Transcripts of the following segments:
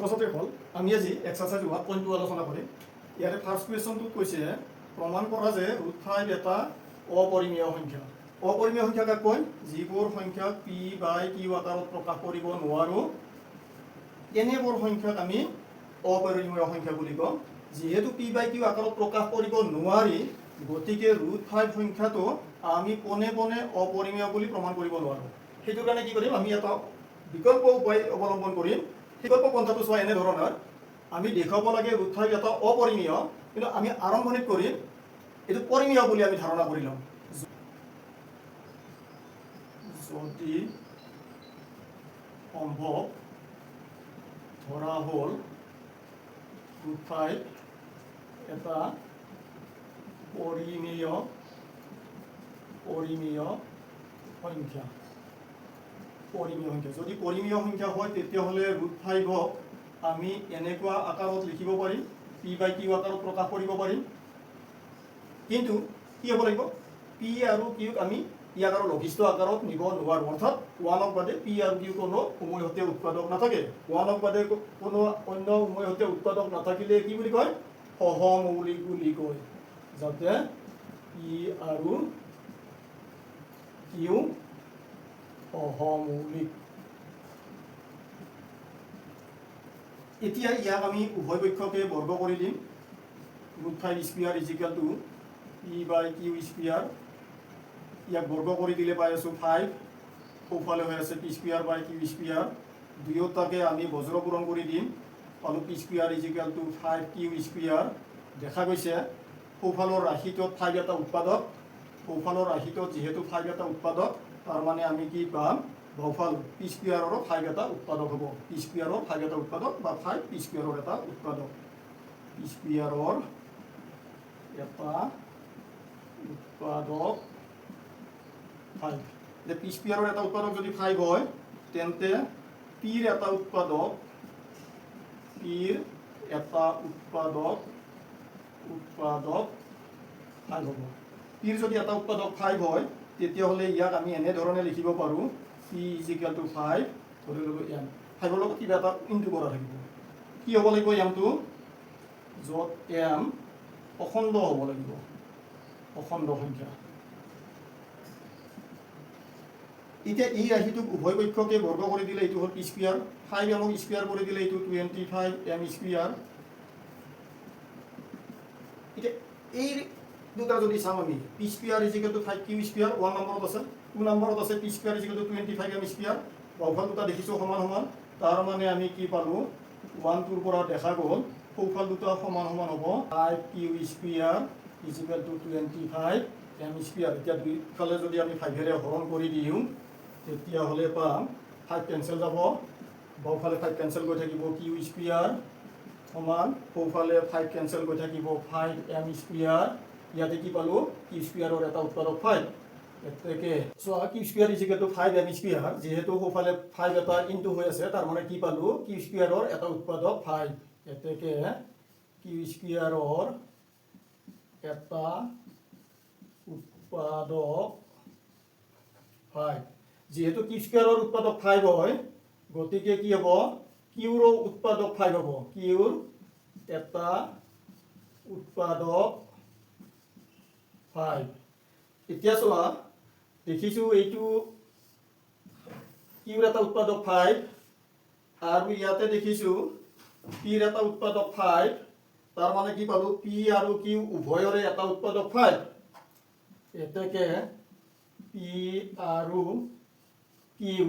সহজতে হল আমি আজি এক্সাৰসাইজ 1.2 আলোচনা কৰিম। ইয়াৰে ফাৰ্ষ্ট কুৱেশ্যনটোত কৈছে প্ৰমাণ কৰা যে ৰুট 5 এটা অপৰিমেয় সংখ্যা। অপৰিমেয় সংখ্যা কাক কয়? যিবোৰ সংখ্যাক পি বাই কিউ আকাৰত প্ৰকাশ কৰিব নোৱাৰোঁ তেনেবোৰ সংখ্যাক আমি অপৰিমেয় সংখ্যা বুলি কওঁ। যেহেতু পি বাই কিউ আকাৰত প্ৰকাশ কৰিব নোৱাৰি গতিকে ৰুট 5 সংখ্যাটো আমি পোনে পোনে অপৰিমেয় বুলি প্ৰমাণ কৰিব নোৱাৰোঁ। সেইটো কাৰণে কি কৰিম, আমি এটা বিকল্প উপায় অৱলম্বন কৰিম। বিকল্প পন্থাটো চোৱা এনে ধৰণৰ, আমি দেখুৱাব লাগে ৰুট 5 এটা অপৰিমেয়, কিন্তু আমি আৰম্ভণিত কৰিম এইটো পৰিমেয় বুলি আমি ধাৰণা কৰি লম। যদি সম্ভৱ ধৰা হ'ল ৰুট 5 এটা পৰিমেয় সংখ্যা। পৰিমেয় সংখ্যা যদি পৰিমেয় সংখ্যা হয় তেতিয়াহ'লে ৰুট 5ক আমি এনেকুৱা আকাৰত লিখিব পাৰিম, পি বাই কিউ আকাৰত প্ৰকাশ কৰিব পাৰিম। কিন্তু কি হ'ব লাগিব, পি আৰু কিউক আমি ইয়াক আৰু লঘিষ্ঠ আকাৰত নিব নোৱাৰোঁ। অৰ্থাৎ 1ক বাদে পি আৰু কিউ কোনো উমৈহতীয়া উৎপাদক নাথাকে। 1ক বাদে কোনো অন্য উমৈহতীয়া উৎপাদক নাথাকিলে কি বুলি কয়? সহমৌলিক বুলি কয়। যাতে পি আৰু কিউ সহমৌলিক। এতিয়া ইয়াক আমি উভয় পক্ষকে বৰ্গ কৰি দিম। Root 5 square is equal to P by Q square. ইয়াক বৰ্গ কৰি দিলে পাই আছোঁ 5, সোঁফালে হৈ আছে P square by Q square. দুয়োটাকে আমি বজ্ৰ পূৰণ কৰি দিম, পালোঁ P square is equal to 5 Q square. দেখা গৈছে সোঁফালৰ ৰাশিটোত 5 এটা উৎপাদক, সোঁফালৰ ৰাশিটোত যিহেতু 5 এটা উৎপাদক তাৰমানে আমি কি পাম, বাওঁফাল পি স্কুয়াৰৰো 5 এটা উৎপাদক হ'ব। পি স্কুয়াৰৰ 5 এটা উৎপাদক বা 5 পি স্কুয়াৰৰ এটা উৎপাদক। পি স্কুয়াৰৰ এটা উৎপাদক 5। যে পি স্কুয়াৰৰ এটা উৎপাদক যদি 5 হয় তেন্তে পিৰ এটা উৎপাদক 5 হ'ব। পিৰ যদি এটা উৎপাদক 5 হয় তেতিয়াহ'লে ইয়াক আমি এনেধৰণে লিখিব পাৰোঁ, পি ইজ ইকুৱেল টু 5 ধৰি ল'লোঁ এম। 5ৰ লগত কিবা এটা ইনটু কৰা থাকিব। কি হ'ব লাগিব এমটো? য'ত এম অখণ্ড হ'ব লাগিব, অখণ্ড সংখ্যা। এতিয়া এই ৰাশিটোক উভয় পক্ষকে বৰ্গ কৰি দিলে এইটো হ'ল পি স্কুয়াৰ, 5 এমক স্কুয়াৰ কৰি দিলে এইটো 25 এম স্কুয়াৰ। এতিয়া এই দুটা যদি চাওঁ আমি, P square is equal to 5 Q square 1 নম্বৰত আছে, 2 নম্বৰত আছে P square is equal to 25 M square. বাওঁফাল দুটা দেখিছোঁ সমান সমান, তাৰ মানে আমি কি পালোঁ, 1টোৰ পৰা দেখা গ'ল সোঁফাল দুটা সমান সমান হ'ব। 5 Q square is equal to 25 M square. এতিয়া দুইফালে যদি আমি 5ৰে হৰণ কৰি দিওঁ তেতিয়াহ'লে পাম 5 কেঞ্চেল যাব, বাওঁফালে 5 কেঞ্চেল গৈ থাকিব, কিউ স্কুয়াৰ সমান সোঁফালে 5 কেঞ্চেল গৈ থাকিব 5 এম স্কুয়াৰ। ইয়াতে কি পালোঁ, কিউ স্কুয়াৰৰ এটা উৎপাদক 5। এতেকে চোৱা Q square is equal to 5 M square, যিহেতু সোঁফালে 5 এটা ইনটু হৈ আছে তাৰ মানে কি পালোঁ, কিউ স্কুয়াৰৰ এটা উৎপাদক 5। এতেকে কিউ স্কুয়াৰৰ এটা উৎপাদক 5। যেহেতু কিউ স্কুয়াৰৰ উৎপাদক 5 হয় গতিকে কি হ'ব, কিউৰো উৎপাদক 5 হ'ব। কিউৰ এটা উৎপাদক 5। এতিয়া চোৱা দেখিছোঁ এইটো কিউৰ এটা উৎপাদক 5 আৰু ইয়াতে দেখিছোঁ পিৰ এটা উৎপাদক 5। তাৰ মানে কি পালোঁ, পি আৰু কিউ উভয়ৰে এটা উৎপাদক 5। এতেকে পি আৰু কিউ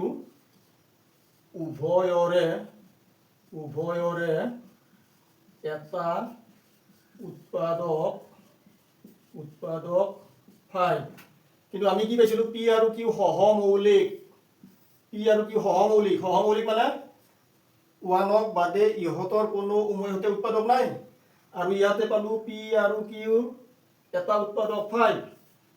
উভয়ৰে এটা উৎপাদক 5। কিন্তু আমি কি পাইছিলোঁ, পি আৰু কিউ সহমৌলিক। পি আৰু কিউ সহমৌলিক। সহমৌলিক মানে 1ক বাদে ইহঁতৰ কোনো উমৈহতীয়া উৎপাদক নাই। আৰু ইয়াতে পালোঁ পি আৰু কিউ এটা উৎপাদক 5।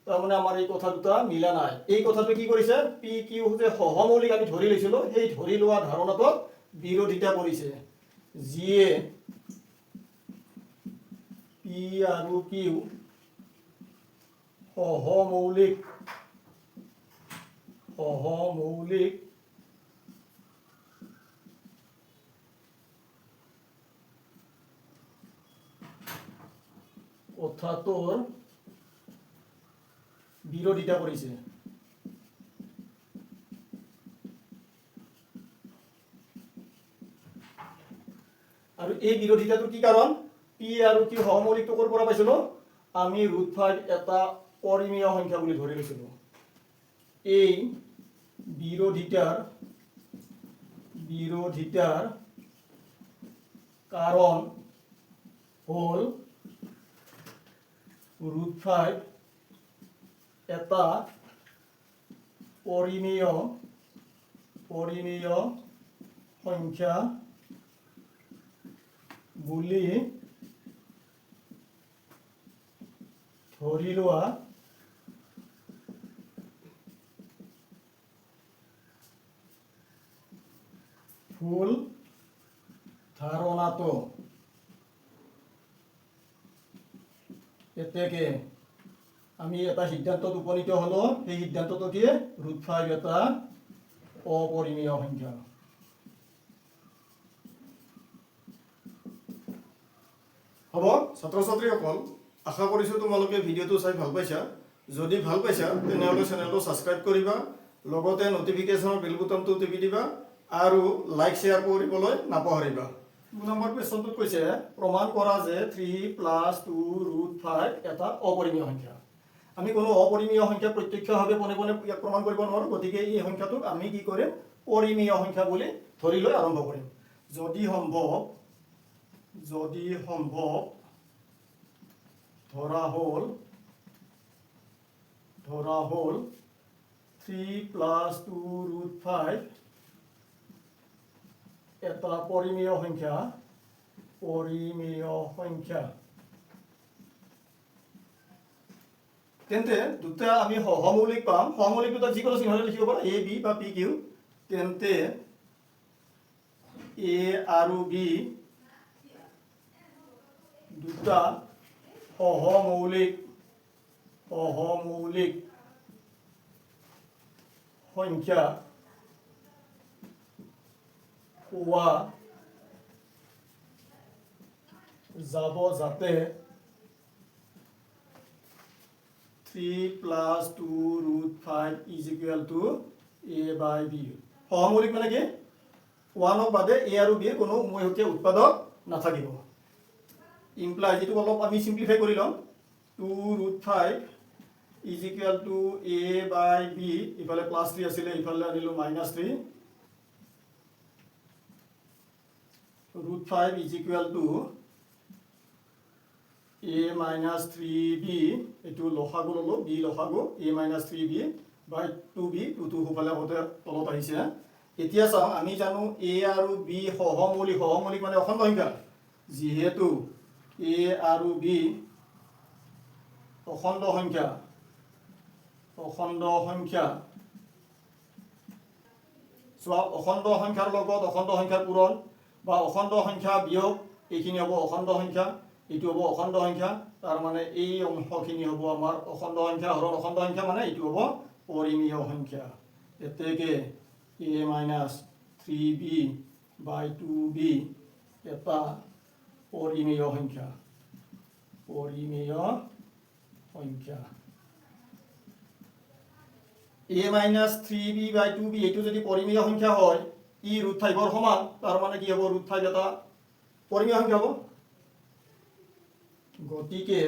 তাৰমানে আমাৰ এই কথা দুটা মিলা নাই। এই কথাটো কি কৰিছে, পি কিউ যে সহমৌলিক আমি ধৰি লৈছিলোঁ সেই ধৰি লোৱা ধাৰণাটোত বিৰোধিতা কৰিছে। যিয়ে পি আৰু কিউ সহমৌলিক কথাটোৰ বিৰোধিতা কৰিছে। আৰু এই বিৰোধিতাটো কি কাৰণ? পি আৰু কিউ সহমৌলিকটো ক'ৰ পৰা পাইছিলোঁ? আমি √5 এটা পৰিমেয় সংখ্যা বুলি ধৰি লৈছিলোঁ। এই বিৰোধিতাৰ কাৰণ হ'ল √5 এটা পৰিমেয় সংখ্যা বুলি ধৰি লোৱা ভুল ধাৰণাটো এতেকে আমি এটা সিদ্ধান্তত উপনীত হলো। সেই সিদ্ধান্তটো কি? √5 এটা অপৰিমেয় সংখ্যা। হ'ব ছাত্ৰ ছাত্ৰীসকল, আশা কৰিছোঁ তোমালোকে ভিডিঅ'টো চাই ভাল পাইছা। যদি ভাল পাইছা তেনেহ'লে চেনেলটো ছাবস্ক্ৰাইব কৰিবা, লগতে নটিফিকেশ্যনৰ বেল বুটামটো টিপি দিবা আৰু লাইক শ্বেয়াৰ কৰিবলৈ নাপাহৰিবা। 2 নম্বৰ কুৱেশ্যনটোত কৈছে প্ৰমাণ কৰা যে 3 + 2√5 এটা অপৰিমেয় সংখ্যা। আমি কোনো অপৰিমেয় সংখ্যা প্ৰত্যক্ষভাৱে পোনে পোনে ইয়াক প্ৰমাণ কৰিব নোৱাৰোঁ, গতিকে এই সংখ্যাটোক আমি কি কৰিম? পৰিমেয় সংখ্যা বুলি ধৰি লৈ আৰম্ভ কৰিম। যদি সম্ভৱ ধৰা হ'ল 3 + 2√5 এটা পৰিমেয় সংখ্যা। তেন্তে দুটা আমি সহমৌলিক পাম। সহমৌলিক দুটা যিকোনো চিহ্নৰে লিখিব পাৰোঁ, এ বি বা পি কিউ। তেন্তে এ আৰু বি দুটা সহমৌলিক সংখ্যা পোৱা যাব যাতে 3 + 2√5 = a/b। সহমৌলিক মানে কি? 1ৰ বাদে এ আৰু বিৰ কোনো উমৈহতীয়া উৎপাদক নাথাকিব। ইমপ্লাই যিটো অলপ আমি চিম্প্লিফাই কৰি ল'ম, 2√5 = a/b। ইফালে +3 আছিলে, ইফালে আনিলোঁ -3। √5 = a-3b। এইটো লসাগু ল'লোঁ, b লসাগু a-3b/2b। 2টো সোঁফালে আগতে তলত আহিছে। এতিয়া চাওঁ, আমি জানো a আৰু b সহমৌলিক মানে অখণ্ড সংখ্যা। যিহেতু a আৰু b অখণ্ড সংখ্যা, চোৱা অখণ্ড সংখ্যাৰ লগত অখণ্ড সংখ্যাৰ পূৰণ বা অখণ্ড সংখ্যা বিয়োগ, এইখিনি হ'ব অখণ্ড সংখ্যা, এইটো হ'ব অখণ্ড সংখ্যা। তাৰ মানে এই অংশখিনি হ'ব আমাৰ অখণ্ড সংখ্যা হৰণ অখণ্ড সংখ্যা, মানে এইটো হ'ব পৰিমেয় সংখ্যা। এতেকে a-3b/2b এটা পৰিমেয় সংখ্যা। a-3b/2b এইটো যদি পৰিমেয় সংখ্যা হয়, ই √5ৰ সমান। তাৰ মানে কি হ'ব? √5 এটা পৰিমেয় সংখ্যা হ'ব। গতিকে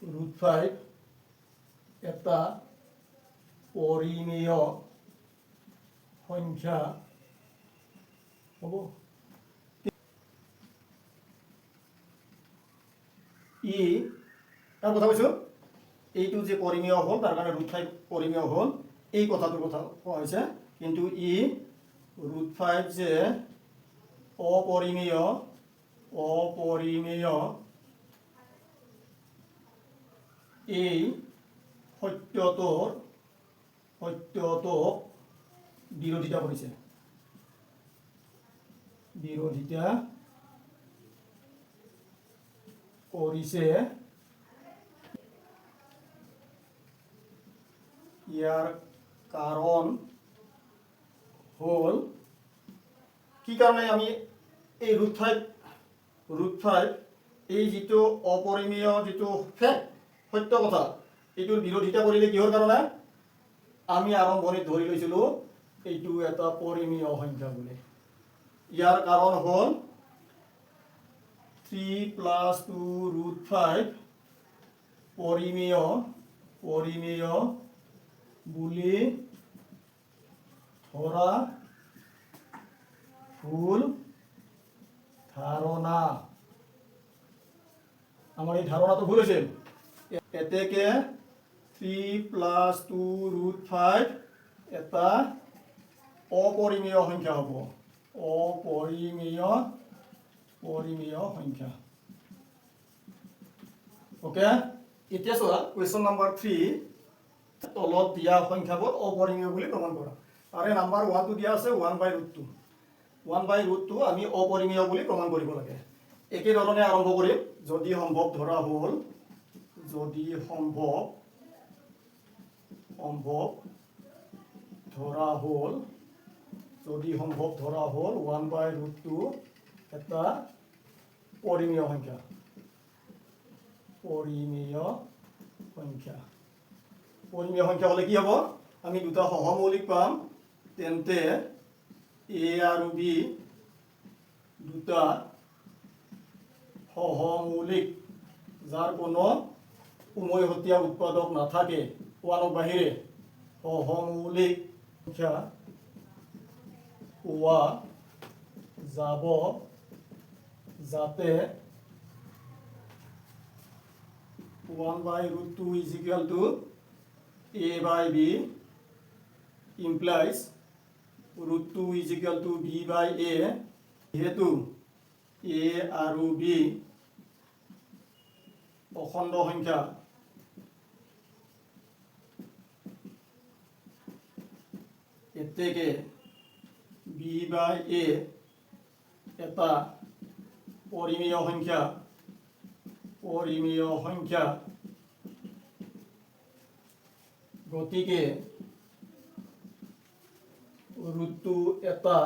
√5 এটা পৰিমেয় সংখ্যা হ'ব। তাৰ কথা কৈছোঁ, এইটো যে পৰিমেয় হ'ল, তাৰ কাৰণে √5 পৰিমেয় হ'ল, এই কথাটোৰ কথা কোৱা হৈছে। কিন্তু ই √5 যে অপৰিমেয় এই সত্যটোক বিৰোধিতা কৰিছে। ইয়াৰ কাৰণ হ'ল, কি কাৰণে আমি এই √5 √5 এই যিটো অপৰিমেয় যিটো ফেক্ট সত্য কথা এইটোৰ বিৰোধিতা কৰিলে কিহৰ কাৰণে আমি আৰম্ভণিত ধৰি লৈছিলোঁ এইটো এটা পৰিমেয় সংখ্যা বুলি ইয়াৰ কাৰণ হ'ল 3 + 2 √5 পৰিমেয় বুলি ধৰা ভুল ধাৰণা আমাৰ এই ধাৰণাটো ভুল হৈছিল এতেকে 3 + 2 √5 এটা অপৰিমেয় সংখ্যা হ'ব অপৰিমেয় সংখ্যা ওকে এতিয়া চোৱা কুৱেশ্যন নম্বৰ 3 তলত দিয়া সংখ্যাবোৰ অপৰিমেয় বুলি প্ৰমাণ কৰা তাৰে নাম্বাৰ 1 টো দিয়া আছে 1/√2 1/√2 আমি অপৰিমেয় বুলি প্ৰমাণ কৰিব লাগে একে ধৰণে আৰম্ভ কৰিম যদি সম্ভৱ ধৰা হ'ল যদি সম্ভৱ ধৰা হ'ল 1/√2 এটা পৰিমেয় সংখ্যা পৰিমেয় সংখ্যা হলে কি হ'ব আমি দুটা সহমৌলিক পাম তেন্তে a আৰু b দুটা সহমৌলিক যাৰ কোনো উমৈহতীয়া উৎপাদক নাথাকে 1ৰ বাহিৰে সহমৌলিক সংখ্যা পোৱা যাব যাতে 1/√2 is equal to a/b implies √2 is equal to b/a যেহেতু a আৰু b অখণ্ড সংখ্যা এতেকে b/a এটা পৰিমেয় সংখ্যা গতিকে √2 এটা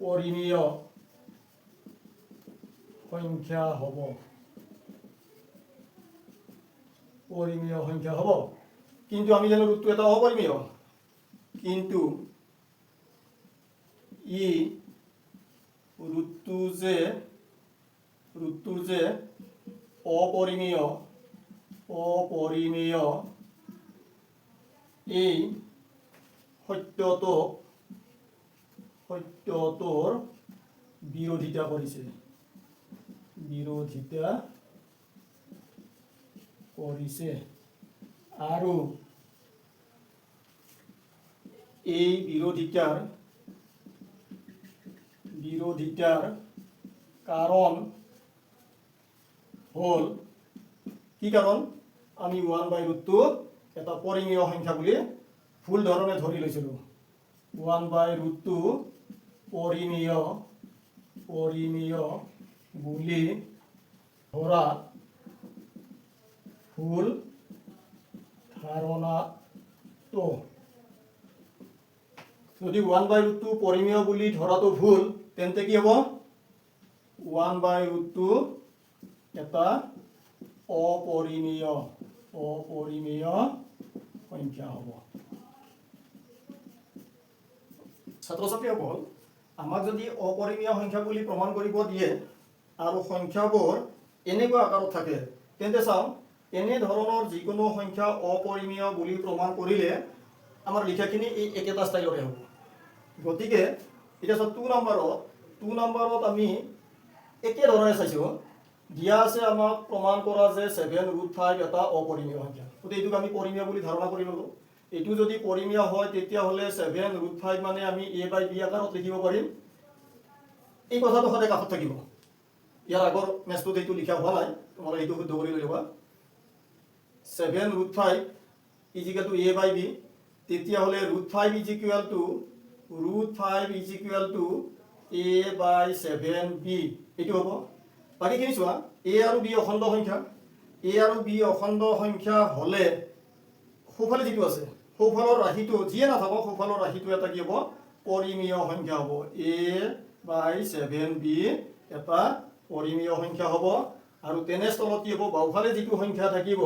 পৰিমেয় সংখ্যা হ'ব কিন্তু আমি জানো √2 এটা অপৰিমেয় কিন্তু ই √2 যে অপৰিমেয় এই সত্যটোৰ বিৰোধিতা কৰিছে আৰু এই বিৰোধিতাৰ কাৰণ হ'ল কি কাৰণ আমি 1/√2 এটা পৰিমেয় সংখ্যা বুলি ভুল ধৰণে ধৰি লৈছিলোঁ 1/√2 পৰিমেয় বুলি ধৰা ভুল ধাৰণাটো যদি 1/√2 পৰিমেয় বুলি ধৰাটো ভুল তেন্তে কি হ'ব 1/√2 এটা অপৰিমেয় সংখ্যা হ'ব ছাত্ৰ ছাত্ৰীসকল আমাক যদি অপৰিমেয় সংখ্যা বুলি প্ৰমাণ কৰিব দিয়ে আৰু সংখ্যাবোৰ এনেকুৱা আকাৰত থাকে তেন্তে চাওঁ এনে ধৰণৰ যিকোনো সংখ্যা অপৰিমেয় বুলি প্ৰমাণ কৰিলে আমাৰ লিখাখিনি এই একেটা ষ্টাইলৰে হ'ব গতিকে এটা চাওঁ 2 নম্বৰত আমি একে ধৰণে চাইছোঁ দিয়া আছে আমাক প্ৰমাণ কৰা যে 7√5 এটা অপৰিমেয় সংখ্যা গতিকে এইটোক আমি পৰিমেয় বুলি ধাৰণা কৰি ল'লোঁ এইটো যদি পৰিমেয় হয় তেতিয়াহ'লে 7√5 মানে আমি a/b আকাৰত লিখিব পাৰিম এই কথাটো সদায় কাষত থাকিব ইয়াৰ আগৰ মেথটোত এইটো লিখা হোৱা নাই তোমালোকে এইটো শুদ্ধ কৰি লৈ ল'বা 7√5 is equal to a/b তেতিয়াহ'লে √5 is equal to a/7b এইটো হ'ব বাকীখিনি চোৱা a আৰু b অখণ্ড সংখ্যা হ'লে সোঁফালে যিটো আছে সোঁফালৰ ৰাশিটো যিয়ে নাথাকক সোঁফালৰ ৰাশিটো এটা কি হ'ব পৰিমেয় সংখ্যা হ'ব বাই 7b এটা পৰিমেয় সংখ্যা হ'ব আৰু তেনেস্থলত কি হ'ব বাওঁফালে যিটো সংখ্যা থাকিব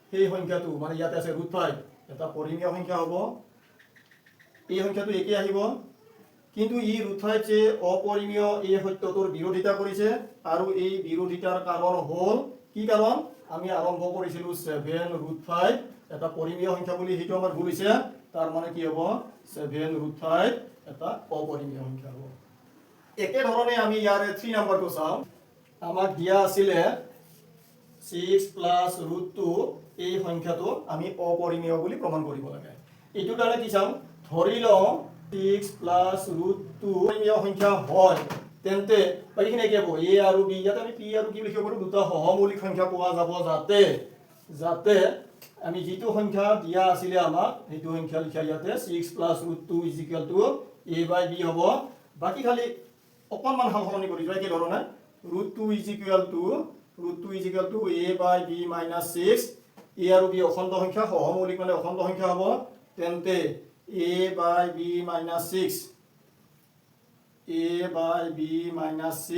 সেই সংখ্যাটো মানে ইয়াতে আছে √5 এটা পৰিমেয় সংখ্যা হ'ব এই সংখ্যাটো একে আহিব কিন্তু ই √5 যে অপৰিমেয় এই সত্যটোৰ বিৰোধিতা কৰিছে আৰু এই বিৰোধিতাৰ কাৰণ হ'ল কি কাৰণ আমি আৰম্ভ কৰিছিলোঁ 7√5 এটা পৰিমেয় সংখ্যা বুলি সেইটো আমাৰ ভুল হৈছে তাৰ মানে কি হ'ব 7√5 এটা অপৰিমেয় সংখ্যা হ'ব একে ধৰণে আমি ইয়াৰে 3 নম্বৰটো চাওঁ আমাক দিয়া আছিলে 6 প্লাছ √2 এই সংখ্যাটো আমি অপৰিমেয় বুলি প্ৰমাণ কৰিব লাগে এইটো কাৰণে কি চাওঁ ধৰি লওঁ 6 প্লাছ √2 পৰিমেয় সংখ্যা হয় তেন্তে এইখিনি কি হ'ব a আৰু b ইয়াত আমি p আৰু q লিখিব পাৰোঁ দুটা সহমৌলিক সংখ্যা পোৱা যাব যাতে আমি যিটো সংখ্যা দিয়া আছিলে আমাক সেইটো সংখ্যা লিখা ইয়াতে 6 প্লাছ √2 a by b হ'ব বাকি খালি অকণমান সালসলনি কৰি যোৱা কি ধৰণে √2 a by b minus 6 a আৰু b অখণ্ড সংখ্যা সহমৌলিক মানে অখণ্ড সংখ্যা হ'ব তেন্তে a by b minus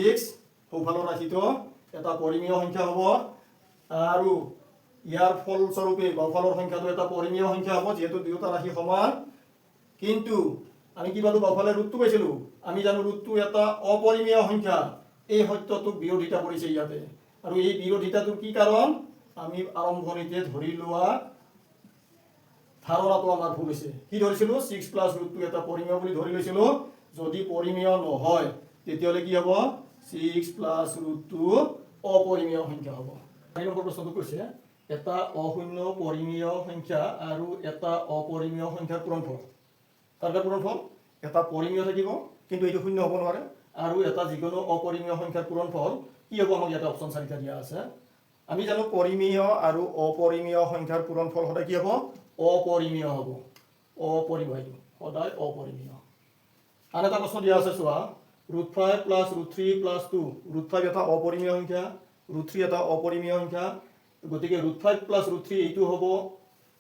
6 সোঁফালৰ ৰাশিটো এটা পৰিমেয় সংখ্যা হ'ব আৰু ইয়াৰ ফলস্বৰূপে বাওঁফালৰ সংখ্যাটো এটা পৰিমেয় সংখ্যা হ'ব যিহেতু দুয়োটা ৰাশি সমান কিন্তু আমি কি পালো বাওঁফালে √2 পাইছিলোঁ আমি জানো √2 এটা অপৰিমেয় সংখ্যা এই সত্যটোক বিৰোধিতা কৰিছে ইয়াতে আৰু এই বিৰোধিতাটোৰ কি কাৰণ আমি আৰম্ভণিতে ধৰি লোৱা ধাৰণাটো আমাৰ ভুল হৈছে কি ধৰিছিলোঁ 6 প্লাছ √2 এটা পৰিমেয় বুলি ধৰি লৈছিলোঁ যদি পৰিমেয় নহয় তেতিয়াহ'লে কি হ'ব 6 প্লাছ √2 অপৰিমেয় সংখ্যা হ'ব 4 নম্বৰ প্ৰশ্নটো কৈছে এটা অশূন্য পৰিমেয় সংখ্যা আৰু এটা অপৰিমেয় সংখ্যাৰ পূৰণফল তাৰ পূৰণফল এটা পৰিমেয় থাকিব কিন্তু এইটো শূন্য হ'ব নোৱাৰে আৰু এটা যিকোনো অপৰিমেয় সংখ্যাৰ পূৰণফল কি হ'ব আমাক ইয়াতে অপচন 4টা দিয়া আছে আমি জানো পৰিমেয় আৰু অপৰিমেয় সংখ্যাৰ পূৰণফল সদায় কি হ'ব অপৰিমেয় হ'ব অপৰিমেয় সদায় অপৰিমেয় আন এটা প্ৰশ্ন দিয়া আছে চোৱা √5 প্লাছ √3 প্লাছ 2 √5 এটা অপৰিমেয় সংখ্যা √3 এটা অপৰিমেয় সংখ্যা গতিকে √5 প্লাছ √3 এইটো হ'ব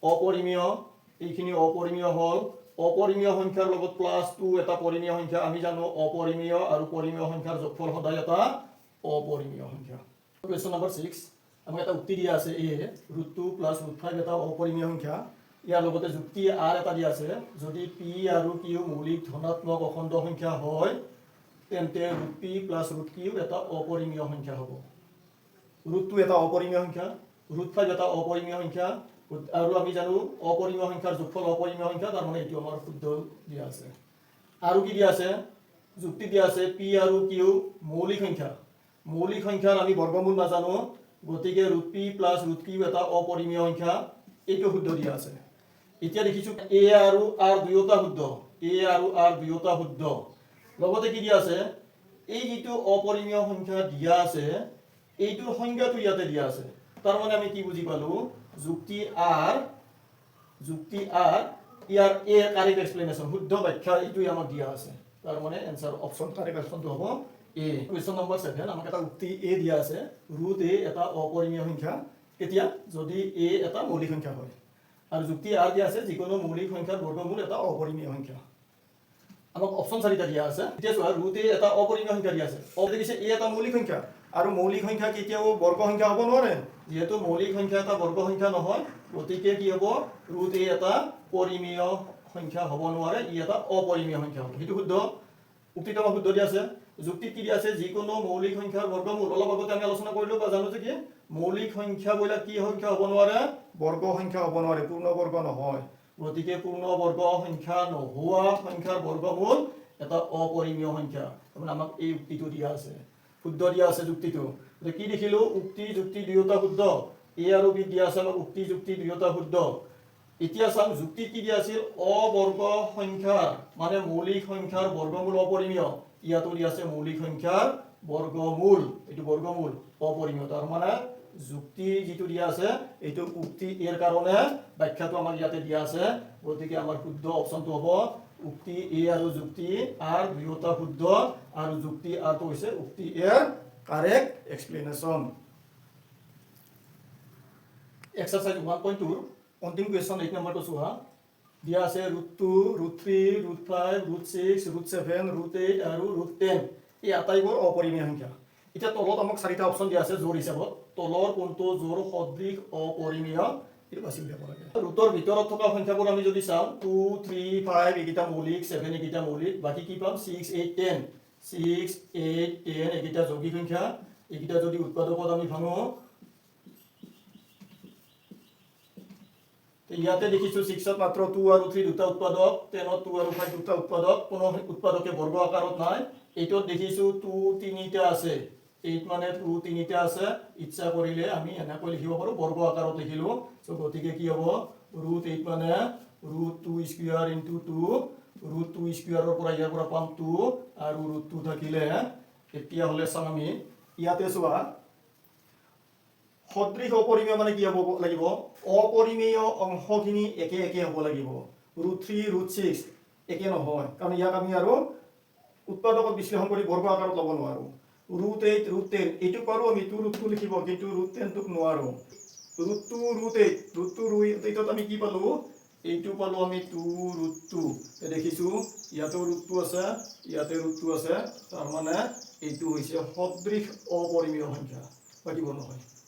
অপৰিমেয় এইখিনি অপৰিমেয় হ'ল অপৰিমেয় সংখ্যাৰ লগত প্লাছ 2 এটা পৰিমেয় সংখ্যা আমি জানো অপৰিমেয় আৰু পৰিমেয় সংখ্যাৰ যোগফল সদায় এটা অপৰিমেয় সংখ্যা কুৱেশ্যন নম্বৰ 6 আমাক এটা উক্তি দিয়া আছে a √2 প্লাছ √5 এটা অপৰিমেয় সংখ্যা ইয়াৰ লগতে যুক্তি r এটা দিয়া আছে যদি p আৰু q মৌলিক ধনাত্মক অখণ্ড সংখ্যা হয় তেন্তে √p প্লাছ √q এটা অপৰিমেয় সংখ্যা হ'ব √2 এটা অপৰিমেয় সংখ্যা √5 এটা অপৰিমেয় সংখ্যা আৰু আমি জানো অপৰিমেয় সংখ্যাৰ যোগফল অপৰিমেয় সংখ্যা তাৰ মানে এইটো আমাৰ শুদ্ধ দিয়া আছে আৰু কি দিয়া আছে যুক্তি দিয়া আছে p আৰু q মৌলিক সংখ্যাৰ আমি বৰ্গমূল নাজানো গতিকে √p প্লাছ √q এটা অপৰিমেয় সংখ্যা এইটো শুদ্ধ দিয়া আছে এতিয়া দেখিছো a আৰু r দুয়োটা শুদ্ধ লগতে কি দিয়া আছে এই যিটো অপৰিমেয় সংখ্যা দিয়া আছে এইটোৰ সংজ্ঞাটো ইয়াতে দিয়া আছে তাৰ মানে আমি কি বুজি পালো যুক্তি r year a correct explanation শুদ্ধ ব্যাখ্যা এইটোই আমাক দিয়া আছে তাৰ মানে এনসাৰ অপচন কাৰেক্ট অপশনটো হ'ব a কোৱেশ্চন নম্বৰ 7 আমাক এটা উক্তি a দিয়া আছে √a এটা অপৰিমেয় সংখ্যা কেতিয়া যদি a এটা মৌলিক সংখ্যা হয় আৰু যুক্তি r দিয়া আছে যিকোনো মৌলিক সংখ্যাৰ বৰ্গমূল এটা অপৰিমেয় সংখ্যা আমাক অপচন 4টা দিয়া আছে এতিয়া চোৱা √a এটা অপৰিমেয় সংখ্যা দিয়া আছে অপদিছে a এটা মৌলিক সংখ্যা আৰু মৌলিক সংখ্যা কেতিয়াও বৰ্গ সংখ্যা হ'ব নোৱাৰে যেহেতু মৌলিক সংখ্যা এটা বৰ্গ সংখ্যা নহয় গতিকে কি হ'ব √a এটা পৰিমেয় সংখ্যা হ'ব নোৱাৰে ই এটা অপৰিমেয় সংখ্যা হ'ব সেইটো শুদ্ধ উক্তিটো শুদ্ধ দিয়া আছে যুক্তি কি দিয়া আছে যিকোনো মৌলিক সংখ্যাৰ বৰ্গমূল অলপ আগতে আমি আলোচনা কৰিলো বা জানো যে কি মৌলিক সংখ্যা বলা কি সংখ্যা হ'ব নোৱাৰে বৰ্গ সংখ্যা হ'ব নোৱাৰে পূৰ্ণ বৰ্গ নহয় গতিকে পূৰ্ণ বৰ্গ সংখ্যা নোহোৱা সংখ্যাৰ বৰ্গমূল এটা অপৰিমেয় সংখ্যা মানে আমাক এই উক্তিটো দিয়া আছে শুদ্ধ দিয়া আছে যুক্তিটো কি দেখিলো উক্তি যুক্তি দুয়োটা শুদ্ধ a আৰু b দিয়া আছে আমাক উক্তি যুক্তি দুয়োটা শুদ্ধ এতিয়া চাম যুক্তি কি দিয়া আছিল অবৰ্গ সংখ্যা মানে মৌলিক সংখ্যাৰ বৰ্গমূল অপৰিমেয় ইয়াতো দিয়া আছে মৌলিক সংখ্যাৰ বৰ্গমূল এটো বৰ্গমূল অপৰিমেয় তাৰ মানে যুক্তি যেটো দিয়া আছে এটো উক্তি এৰ কাৰণে ব্যাখ্যাটো আমাক ইয়াতে দিয়া আছে গতিকে আমাৰ শুদ্ধ অপচনটো হ'ব উক্তি এ আৰু যুক্তি আৰ দুয়োটা শুদ্ধ আৰু যুক্তি আৰ তো হৈছে উক্তি এৰ কাৰেক্ট এক্সপ্লেনেশন এক্সাৰসাইজ 1.2 অন্তিম কোয়েশ্চন 8 নম্বৰটো চোৱা দিয়া আছে √2 √3 √5 √6 √7 √8 আৰু √10 এই আটাইবোৰ অপৰিমেয় সংখ্যা এতিয়া তলত আমাক চাৰিটা অপশ্যন দিয়া আছে জোৰ হিচাপত তলৰ কোনটো জোৰ সদৃশ অপৰিমেয় এইটো বাছি উলিয়াব লাগে ৰুটৰ ভিতৰত থকা সংখ্যাবোৰ আমি যদি চাওঁ 2 3 5 এইকেইটা মৌলিক 7 এইকেইটা মৌলিক বাকি কি পাম 6 8 10 6 8 10 এইকেইটা যৌগিক সংখ্যা এইকেইটা যদি উৎপাদকত আমি ভাঙো ইয়াতে দেখিছো 6ত মাত্ৰ 2 আৰু 3 দুটা উৎপাদক 10ত 2 আৰু 5 দুটা উৎপাদক কোনো উৎপাদকে বৰ্গ আকাৰত নাই এইটোত দেখিছো 2 তিনিটা আছে 8 মানে 2 তিনিটা আছে ইচ্ছা কৰিলে আমি এনেকৈ লিখিব পাৰো বৰ্গ আকাৰত লিখিলো সো গতিকে কি হ'ব √8 মানে √2 স্কয়াৰ * 2 √2 স্কয়াৰৰ পৰা ইয়াৰ পৰা পাম 2 আৰু √2 থাকিলে এতিয়া হলে চাম আমি ইয়াতে চোৱা সদৃশ অপৰিমেয় মানে কি হ'ব লাগিব অপৰিমেয় অংশখিনি একে একে হ'ব লাগিব √3 √6 একে নহয় কাৰণ ইয়াক আমি আৰু উৎপাদকত বিশ্লেষণ কৰি বৰ্গ আকাৰত ল'ব নোৱাৰো √8 √10 এইটো পাৰো আমি 2 √2 লিখিব কিন্তু √10 টোক নোৱাৰো √2 √8 ত আমি কি পালো এইটো পালো আমি 2 √2 দেখিছো ইয়াতে √2 আছে ইয়াতে √2 আছে তাৰ মানে এইটো হৈছে সদৃশ অপৰিমেয় সংখ্যা বাকিবোৰ নহয়